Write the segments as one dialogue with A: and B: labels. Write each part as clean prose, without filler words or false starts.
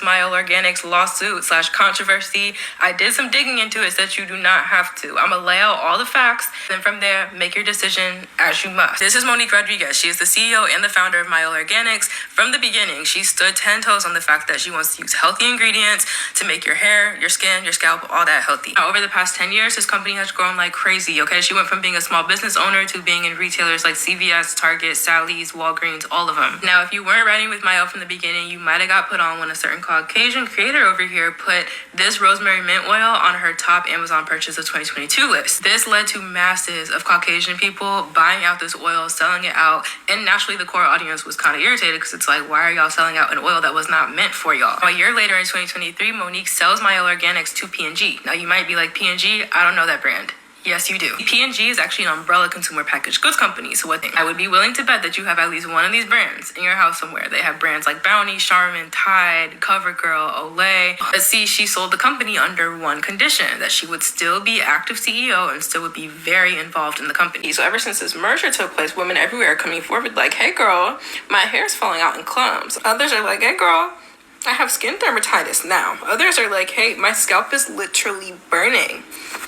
A: Mielle Organics lawsuit / controversy. I did some digging into it, said you do not have to. I'm gonna lay out all the facts, then from there, make your decision as you must. This is Monique Rodriguez. She is the CEO and the founder of Mielle Organics. From the beginning, she stood 10 toes on the fact that she wants to use healthy ingredients to make your hair, your skin, your scalp, all that healthy. Now, over the past 10 years, this company has grown like crazy, okay? She went from being a small business owner to being in retailers like CVS, Target, Sally's, Walgreens, all of them. Now, if you weren't riding with Mielle from the beginning, you might have got put on when a certain Caucasian creator over here put this rosemary mint oil on her top Amazon purchase of 2022 list. This led to masses of Caucasian people buying out this oil, selling it out, and naturally the core audience was kind of irritated because it's like, why are y'all selling out an oil that was not meant for y'all? A year later in 2023, Monique sells Mielle Organics to P&G. Now you might be like, P&G, I don't know that brand. Yes, you do. P&G is actually an umbrella consumer packaged goods company. So what I would be willing to bet that you have at least one of these brands in your house somewhere. They have brands like Bounty, Charmin, Tide, CoverGirl, Olay. But see, she sold the company under one condition, that she would still be active CEO and still would be very involved in the company. So ever since this merger took place, women everywhere are coming forward like, hey girl, my hair's falling out in clumps. Others are like, hey girl, I have skin dermatitis now. Others are like, hey, my scalp is literally burning.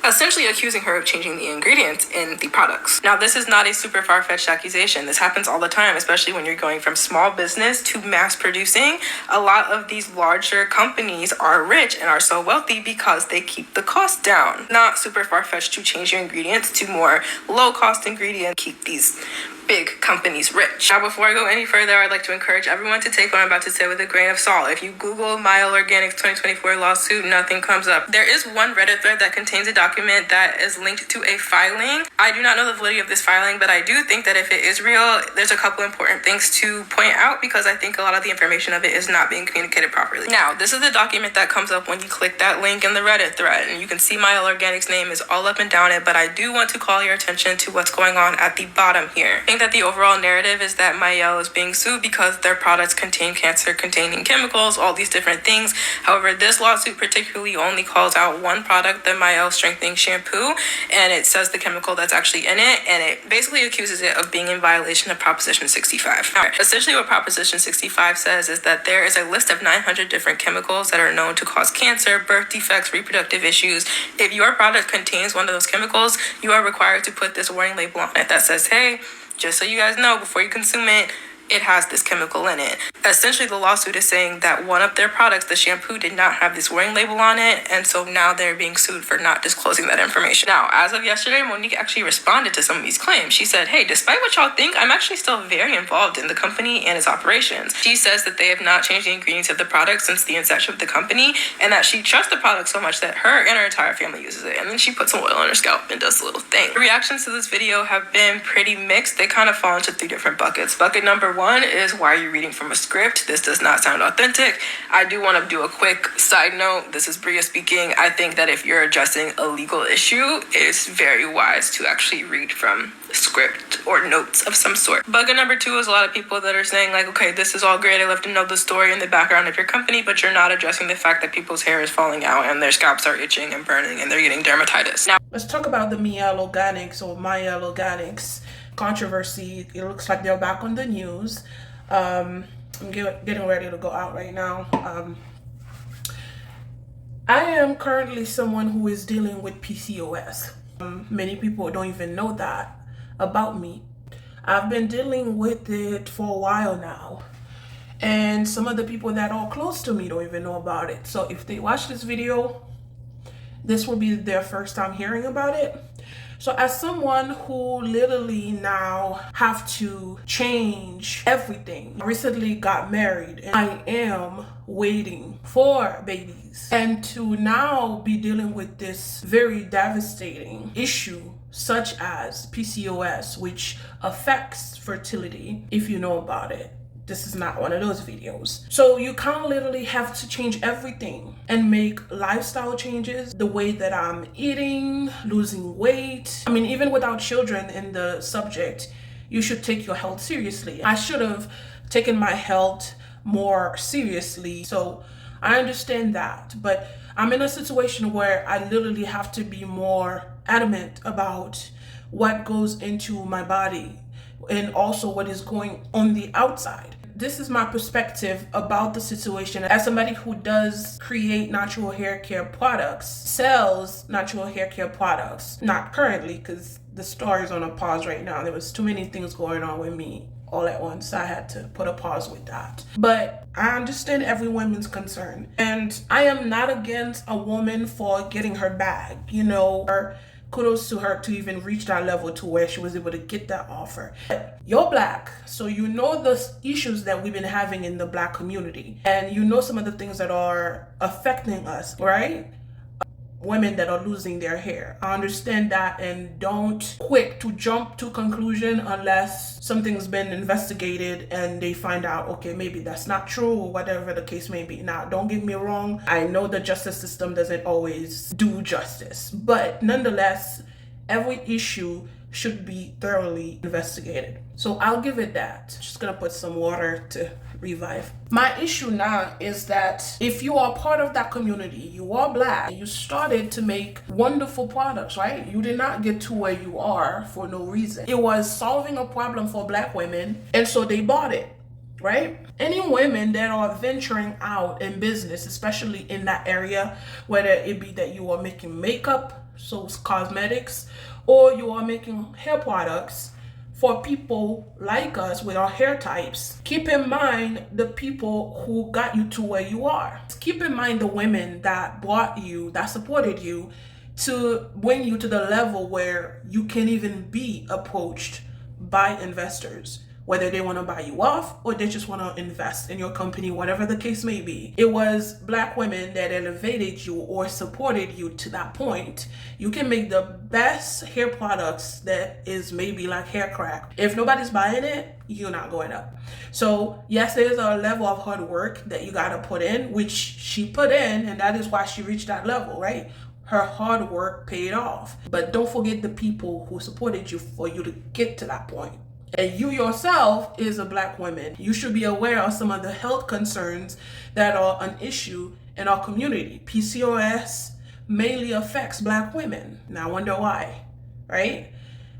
A: Essentially accusing her of changing the ingredients in the products. Now, this is not a super far-fetched accusation. This happens all the time, especially when you're going from small business to mass producing. A lot of these larger companies are rich and are so wealthy because they keep the cost down. Not super far-fetched to change your ingredients to more low-cost ingredients, keep these big companies rich. Now, before I go any further, I'd like to encourage everyone to take what I'm about to say with a grain of salt. If you Google Mielle Organics 2024 lawsuit, nothing comes up. There is one Reddit thread that contains a document that is linked to a filing. I do not know the validity of this filing, but I do think that if it is real, there's a couple important things to point out because I think a lot of the information of it is not being communicated properly. Now, this is the document that comes up when you click that link in the Reddit thread, and you can see Mielle Organics' name is all up and down it, but I do want to call your attention to what's going on at the bottom here. I think that the overall narrative is that Mielle is being sued because their products contain cancer-containing chemicals, all these different things. However, this lawsuit particularly only calls out one product, the Mielle Strengthening Shampoo, and it says the chemical that's actually in it, and it basically accuses it of being in violation of Proposition 65. Now, essentially what Proposition 65 says is that there is a list of 900 different chemicals that are known to cause cancer, birth defects, reproductive issues. If your product contains one of those chemicals, you are required to put this warning label on it that says, hey, just so you guys know, before you consume it, it has this chemical in it. Essentially, the lawsuit is saying that one of their products, the shampoo, did not have this warning label on it, and so now they're being sued for not disclosing that information. Now, as of yesterday, Monique actually responded to some of these claims. She said, hey, despite what y'all think, I'm actually still very involved in the company and its operations. She says that they have not changed the ingredients of the product since the inception of the company, and that she trusts the product so much that her and her entire family uses it, and then she puts some oil on her scalp and does a little thing. The reactions to this video have been pretty mixed. They kind of fall into three different buckets. Bucket number one is, why are you reading from a script? This does not sound authentic. I do want to do a quick side note. This is Bria speaking. I think that if you're addressing a legal issue, it's very wise to actually read from a script or notes of some sort. Bucket number two is a lot of people that are saying like, okay, this is all great. I love to know the story and the background of your company, but you're not addressing the fact that people's hair is falling out and their scalps are itching and burning and they're getting dermatitis. Now,
B: let's talk about the Mielle Organics or Mielle Organics controversy. It looks like they're back on the news. I'm getting ready to go out right now. I am currently someone who is dealing with PCOS. Many people don't even know that about me. I've been dealing with it for a while now, and some of the people that are close to me don't even know about it. So if they watch this video, this will be their first time hearing about it. So as someone who literally now have to change everything, I recently got married and I am waiting for babies. And to now be dealing with this very devastating issue such as PCOS, which affects fertility, if you know about it. This is not one of those videos. So you kind of literally have to change everything and make lifestyle changes. The way that I'm eating, losing weight. I mean, even without children in the subject, you should take your health seriously. I should have taken my health more seriously. So I understand that. But I'm in a situation where I literally have to be more adamant about what goes into my body and also what is going on the outside. this is my perspective about the situation as somebody who does create natural hair care products, sells natural hair care products. Not currently, because the store is on a pause right now. There was too many things going on with me all at once. I had to put a pause with that. But I understand every woman's concern. And I am not against a woman for getting her bag, or kudos to her to even reach that level to where she was able to get that offer. But you're Black, so you know the issues that we've been having in the Black community. And you know some of the things that are affecting us, right? Women that are losing their hair. I understand that, and don't quick to jump to conclusion unless something's been investigated and they find out, okay, maybe that's not true or whatever the case may be. Now, don't get me wrong. I know the justice system doesn't always do justice, but nonetheless, every issue should be thoroughly investigated. So I'll give it that. Just gonna put some water to revive. My issue now is that if you are part of that community, you are Black, you started to make wonderful products, right? You did not get to where you are for no reason. It was solving a problem for Black women, and so they bought it, right? Any women that are venturing out in business, especially in that area, whether it be that you are making makeup, so it's cosmetics, or you are making hair products for people like us with our hair types, keep in mind the people who got you to where you are. Keep in mind the women that bought you, that supported you to bring you to the level where you can even be approached by investors, whether they want to buy you off or they just want to invest in your company, whatever the case may be. It was Black women that elevated you or supported you to that point. You can make the best hair products that is maybe like hair crack. If nobody's buying it, you're not going up. So yes, there's a level of hard work that you got to put in, which she put in, and that is why she reached that level, right? Her hard work paid off. But don't forget the people who supported you for you to get to that point. And you yourself is a Black woman. You should be aware of some of the health concerns that are an issue in our community. PCOS mainly affects Black women. Now I wonder why, right?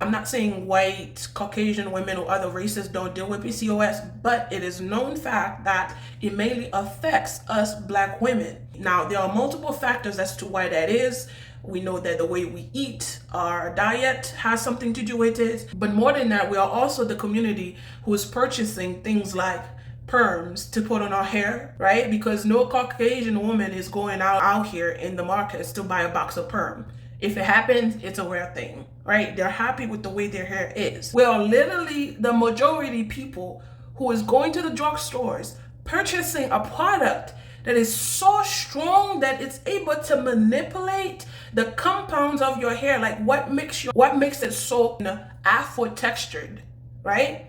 B: I'm not saying white, Caucasian women or other races don't deal with PCOS, but it is known fact that it mainly affects us Black women. Now, there are multiple factors as to why that is. We know that the way we eat, our diet has something to do with it. But more than that, we are also the community who is purchasing things like perms to put on our hair, right? Because no Caucasian woman is going out here in the markets to buy a box of perm. If it happens, it's a rare thing, right? They're happy with the way their hair is. We are literally the majority people who is going to the drugstores, purchasing a product that is so strong that it's able to manipulate the compounds of your hair, like what makes it so afro textured, right?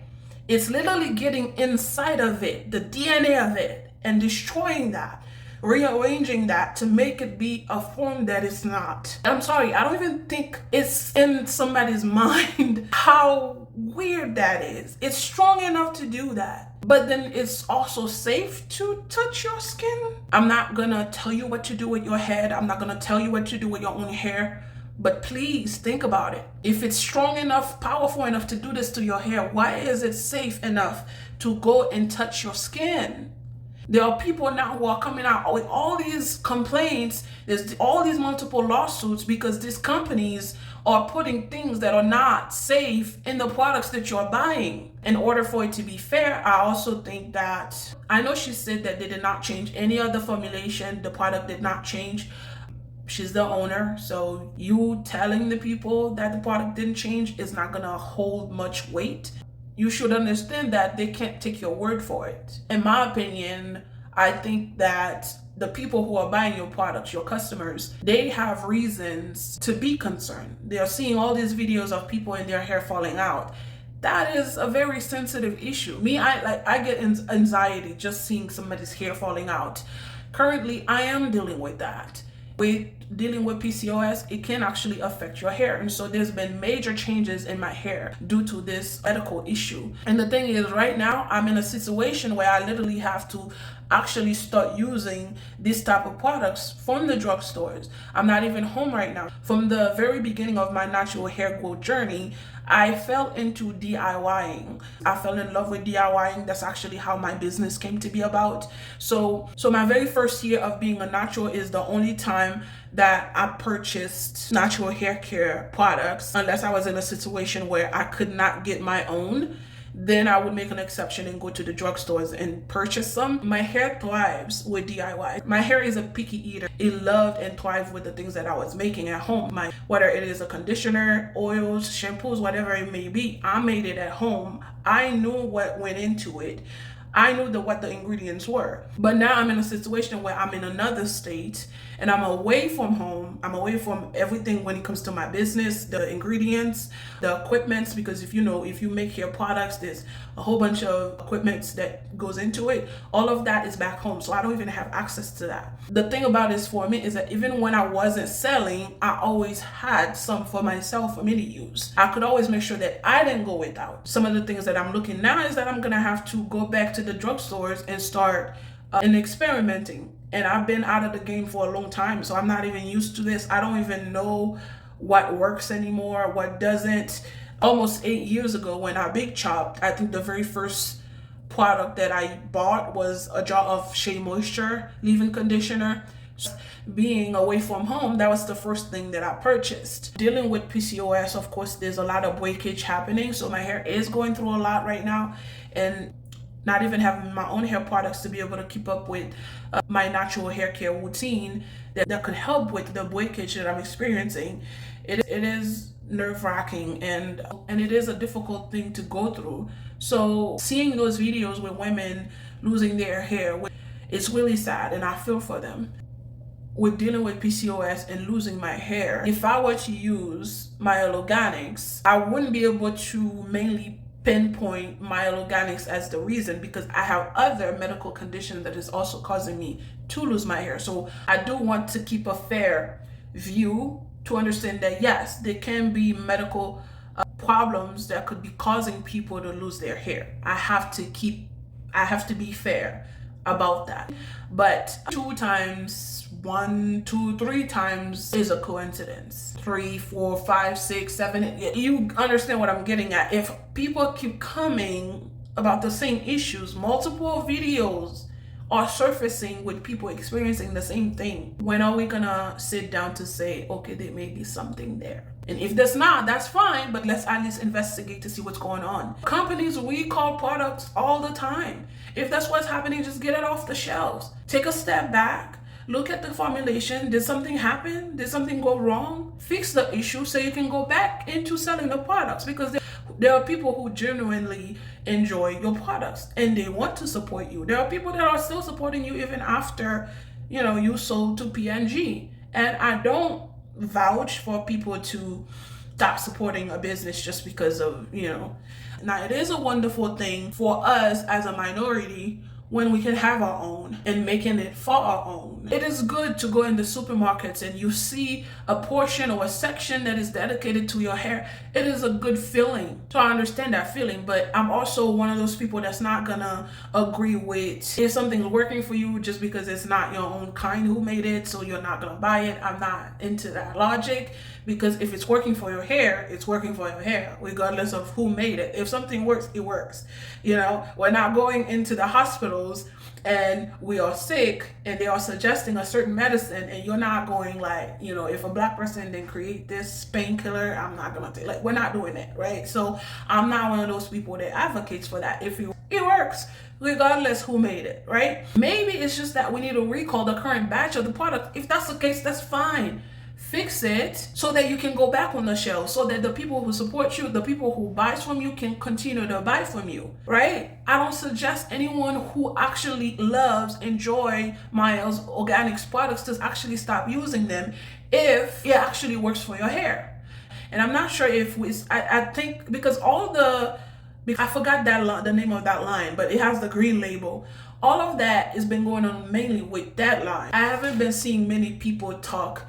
B: It's literally getting inside of it, the DNA of it, and destroying that, rearranging that to make it be a form that it's not. I'm sorry, I don't even think it's in somebody's mind how weird that is. It's strong enough to do that. But then it's also safe to touch your skin. I'm not gonna tell you what to do with your head. I'm not gonna tell you what to do with your own hair. But please think about it. If it's strong enough, powerful enough to do this to your hair, why is it safe enough to go and touch your skin? There are people now who are coming out with all these complaints. There's all these multiple lawsuits because these companies are putting things that are not safe in the products that you're buying. In order for it to be fair, I also think that, I know she said that they did not change any of the formulation. The product did not change. She's the owner, so you telling the people that the product didn't change is not gonna hold much weight. You should understand that they can't take your word for it. In my opinion, I think that the people who are buying your products, your customers, they have reasons to be concerned. They are seeing all these videos of people in their hair falling out. That is a very sensitive issue. I get anxiety just seeing somebody's hair falling out. Currently, I am dealing with that. With dealing with PCOS, it can actually affect your hair. And so there's been major changes in my hair due to this medical issue. And the thing is, right now, I'm in a situation where I literally have to actually start using this type of products from the drugstores. I'm not even home right now. From the very beginning of my natural hair growth journey, I fell into DIYing. I fell in love with DIYing. That's actually how my business came to be about. So my very first year of being a natural is the only time that I purchased natural hair care products, unless I was in a situation where I could not get my own. Then I would make an exception and go to the drugstores and purchase some. My hair thrives with DIY. My hair is a picky eater. It loved and thrived with the things that I was making at home. Whether it is a conditioner, oils, shampoos, whatever it may be, I made it at home. I knew what went into it. I knew what the ingredients were. But now I'm in a situation where I'm in another state and I'm away from home. I'm away from everything when it comes to my business, the ingredients, the equipments, because if you make hair products, there's a whole bunch of equipments that goes into it. All of that is back home. So I don't even have access to that. The thing about this for me is that even when I wasn't selling, I always had some for myself for me to use. I could always make sure that I didn't go without. Some of the things that I'm looking now is that I'm going to have to go back to the drugstores and start experimenting. And I've been out of the game for a long time, so I'm not even used to this. I don't even know what works anymore, what doesn't. Almost 8 years ago when I big chopped, I think the very first product that I bought was a jar of Shea Moisture leave-in conditioner. Being away from home, that was the first thing that I purchased. Dealing with PCOS, of course, there's a lot of breakage happening, so my hair is going through a lot right now. And not even having my own hair products to be able to keep up with my natural hair care routine that could help with the breakage that I'm experiencing. It is nerve-wracking and it is a difficult thing to go through. So seeing those videos with women losing their hair, it's really sad, and I feel for them. With dealing with PCOS and losing my hair, if I were to use Mielle Organics, I wouldn't be able to mainly pinpoint Mielle Organics as the reason, because I have other medical conditions that is also causing me to lose my hair. So I do want to keep a fair view to understand that yes, there can be medical problems that could be causing people to lose their hair. I have to be fair about that. But 2 times, 1, 2, 3 times is a coincidence. 3, 4, 5, 6, 7, you understand what I'm getting at. If people keep coming about the same issues, multiple videos are surfacing with people experiencing the same thing, when are we gonna sit down to say, okay, there may be something there? And if there's not, that's fine, but let's at least investigate to see what's going on. Companies recall products all the time. If that's what's happening, just get it off the shelves. Take a step back. Look at the formulation. Did something happen? Did something go wrong? Fix the issue so you can go back into selling the products, because there are people who genuinely enjoy your products and they want to support you. There are people that are still supporting you even after, you sold to P&G. And I don't vouch for people to stop supporting a business just because of, Now, it is a wonderful thing for us as a minority when we can have our own and making it for our own. It is good to go in the supermarkets and you see a portion or a section that is dedicated to your hair. It is a good feeling. So I understand that feeling, but I'm also one of those people that's not gonna agree with if something's working for you just because it's not your own kind who made it, so you're not gonna buy it. I'm not into that logic, because if it's working for your hair, it's working for your hair, regardless of who made it. If something works, it works. We're not going into the hospitals and we are sick and they are suggesting a certain medicine and you're not going like, if a black person didn't create this painkiller, I'm not gonna take, we're not doing that, right? So I'm not one of those people that advocates for that. If it works, regardless who made it, right? Maybe it's just that we need to recall the current batch of the product. If that's the case, that's fine. Fix it so that you can go back on the shelf, so that the people who support you, the people who buys from you, can continue to buy from you, right? I don't suggest anyone who actually enjoy Mielle Organics products to actually stop using them if it actually works for your hair. And I'm not sure if I think because I forgot the name of that line, but it has the green label. All of that has been going on mainly with that line. I haven't been seeing many people talk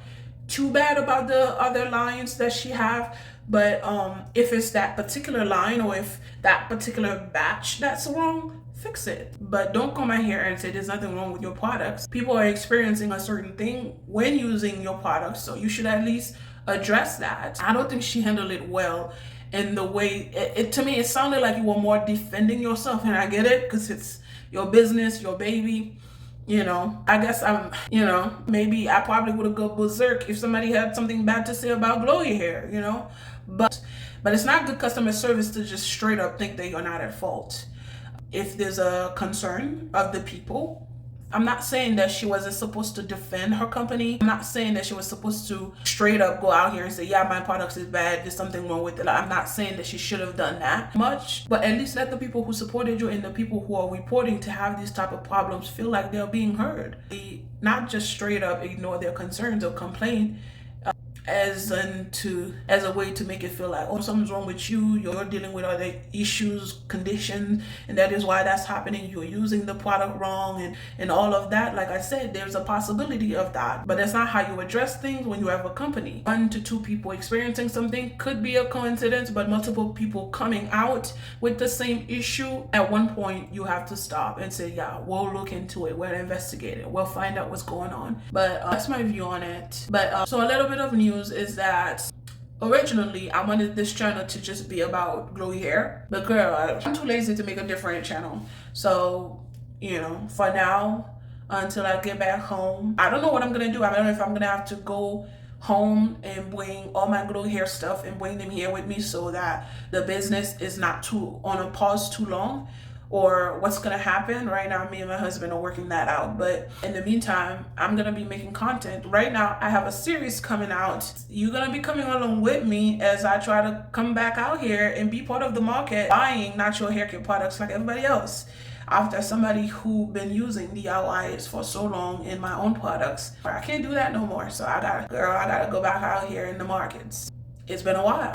B: too bad about the other lines that she have, but if it's that particular line or if that particular batch that's wrong, fix it. But don't come out here and say there's nothing wrong with your products. People are experiencing a certain thing when using your products, so you should at least address that. I don't think she handled it well. And the way it to me, it sounded like you were more defending yourself, and I get it because it's your business, your baby. I guess maybe I probably would have gone berserk if somebody had something bad to say about glowy hair, but it's not good customer service to just straight up think that you're not at fault. If there's a concern of the people, I'm not saying that she wasn't supposed to defend her company. I'm not saying that she was supposed to straight up go out here and say, yeah, my products is bad, there's something wrong with it. I'm not saying that she should have done that much, but at least let the people who supported you and the people who are reporting to have these type of problems feel like they're being heard. Not just straight up ignore their concerns or complain as a way to make it feel like, oh, something's wrong with you, you're dealing with other issues, conditions, and that is why that's happening, you're using the product wrong, and all of that. Like I said, there's a possibility of that, but that's not how you address things when you have a company. 1 to 2 people experiencing something could be a coincidence, but multiple people coming out with the same issue, at one point you have to stop and say, yeah, we'll look into it, we'll investigate it, we'll find out what's going on. But that's my view on it. But so a little bit of news is that originally I wanted this channel to just be about glowy hair, but girl, I'm too lazy to make a different channel. So for now, until I get back home, I don't know what I'm gonna do. I don't know if I'm gonna have to go home and bring all my glowy hair stuff and bring them here with me so that the business is not too on a pause too long, or what's gonna happen. Right now, me and my husband are working that out, but in the meantime, I'm gonna be making content. Right now, I have a series coming out. You're gonna be coming along with me as I try to come back out here and be part of the market, buying natural hair care products like everybody else. After somebody who been using DIYs for so long in my own products, I can't do that no more. So I gotta go back out here in the markets. It's been a while.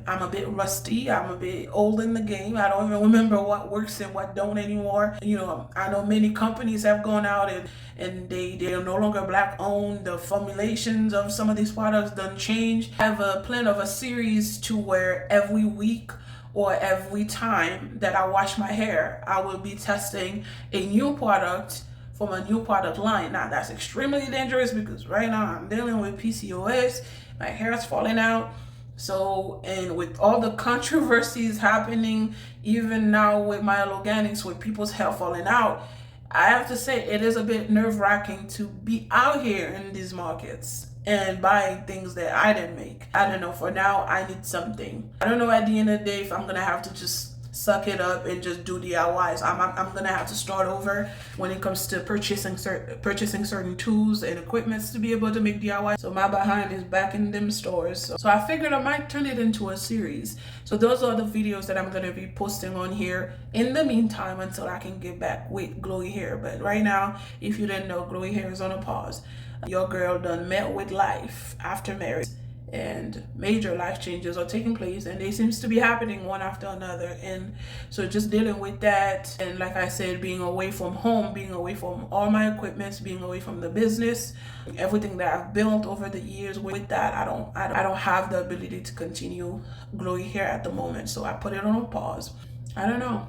B: I'm a bit rusty. I'm a bit old in the game. I don't even remember what works and what don't anymore. I know many companies have gone out and they are no longer black owned. The formulations of some of these products done change. I have a plan of a series to where every week or every time that I wash my hair, I will be testing a new product from a new product line. Now that's extremely dangerous because right now I'm dealing with PCOS. My hair is falling out. So, and with all the controversies happening, even now with Mielle Organics, with people's hair falling out, I have to say it is a bit nerve-wracking to be out here in these markets and buying things that I didn't make. I don't know, for now, I need something. I don't know at the end of the day if I'm gonna have to just suck it up and just do DIYs. I'm gonna have to start over when it comes to purchasing certain tools and equipments to be able to make DIYs. So my behind is back in them stores. So I figured I might turn it into a series. So those are the videos that I'm gonna be posting on here in the meantime until I can get back with glowy hair. But right now, if you didn't know, glowy hair is on a pause. Your girl done met with life after marriage, and major life changes are taking place, and they seems to be happening one after another. And so just dealing with that, and like I said, being away from home, being away from all my equipments, being away from the business, everything that I've built over the years. With that, I don't have the ability to continue glowy hair at the moment, so I put it on a pause. I don't know,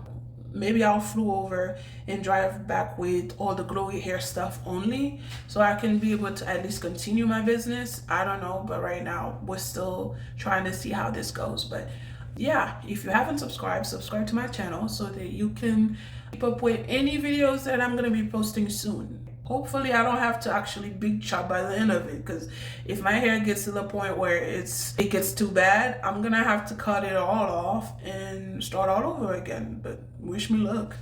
B: maybe I'll flew over and drive back with all the glowy hair stuff only, so I can be able to at least continue my business. I don't know, but right now we're still trying to see how this goes. But yeah, if you haven't subscribed, subscribe to my channel so that you can keep up with any videos that I'm going to be posting soon. Hopefully I don't have to actually big chop by the end of it, because if my hair gets to the point where it gets too bad, I'm gonna have to cut it all off and start all over again. But wish me luck.